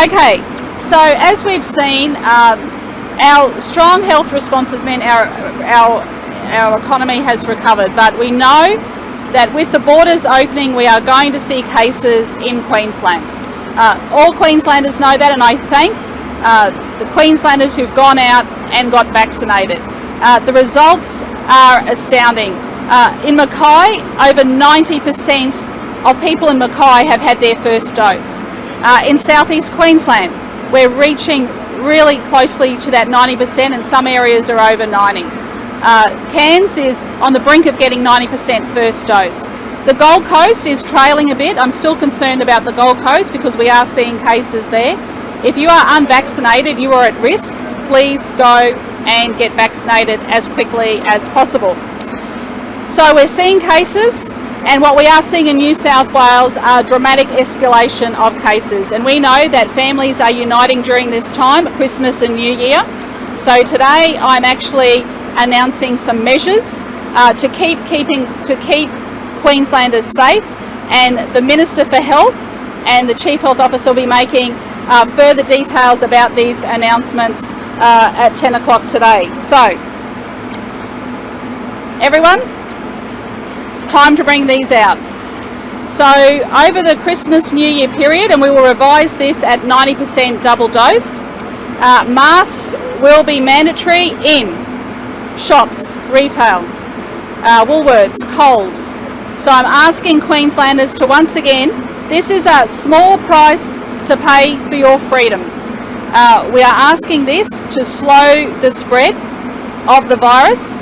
Okay, so as we've seen, our strong health response has meant our economy has recovered, but we know that with the borders opening, we are going to see cases in Queensland. All Queenslanders know that, and I thank the Queenslanders who've gone out and got vaccinated. The results are astounding. In Mackay, over 90% of people in Mackay have had their first dose. In southeast Queensland, we're reaching really closely to that 90%, and some areas are over 90. Cairns is on the brink of getting 90% first dose. The Gold Coast is trailing a bit. I'm still concerned about the Gold Coast because we are seeing cases there. If you are unvaccinated, you are at risk. Please go and get vaccinated as quickly as possible. So we're seeing cases, and what we are seeing in New South Wales are dramatic escalation of cases. And we know that families are uniting during this time, Christmas and New Year. So today I'm actually announcing some measures to keep Queenslanders safe, and the Minister for Health and the Chief Health Officer will be making further details about these announcements at 10 o'clock today. So, everyone, it's time to bring these out. So, over the Christmas New Year period, and we will revise this at 90% double dose, masks will be mandatory in shops, retail, Woolworths, Coles. So I'm asking Queenslanders to once again, this is a small price to pay for your freedoms. We are asking this to slow the spread of the virus.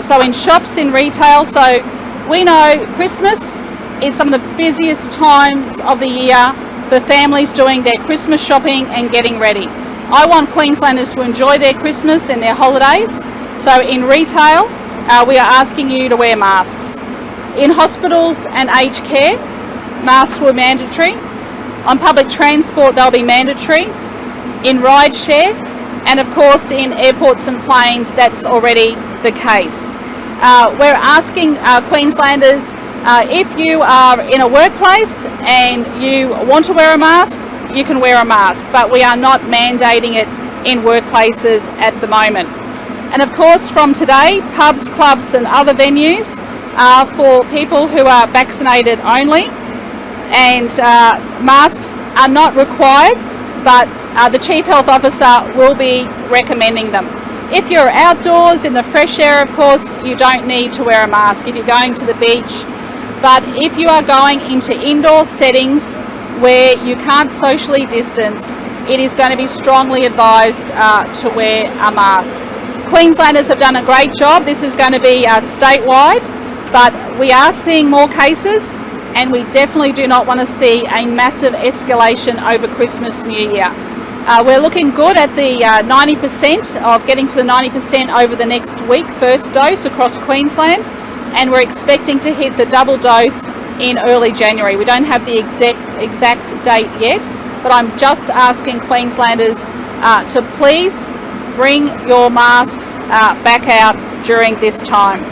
So in shops, in retail, so we know Christmas is some of the busiest times of the year for families doing their Christmas shopping and getting ready. I want Queenslanders to enjoy their Christmas and their holidays. So in retail, we are asking you to wear masks. In hospitals and aged care, masks were mandatory. On public transport, they'll be mandatory. In rideshare, and of course in airports and planes, that's already the case. We're asking Queenslanders, if you are in a workplace and you want to wear a mask, you can wear a mask, but we are not mandating it in workplaces at the moment. And of course, from today, pubs, clubs and other venues are for people who are vaccinated only, and masks are not required, but the Chief Health Officer will be recommending them. If you're outdoors in the fresh air, of course, you don't need to wear a mask if you're going to the beach. But if you are going into indoor settings where you can't socially distance, it is going to be strongly advised to wear a mask. Queenslanders have done a great job. This is going to be statewide, but we are seeing more cases, and we definitely do not want to see a massive escalation over Christmas, New Year. We're looking good at the 90% of getting to the 90% over the next week, first dose across Queensland, and we're expecting to hit the double dose in early January. We don't have the exact date yet, but I'm just asking Queenslanders to please bring your masks back out during this time.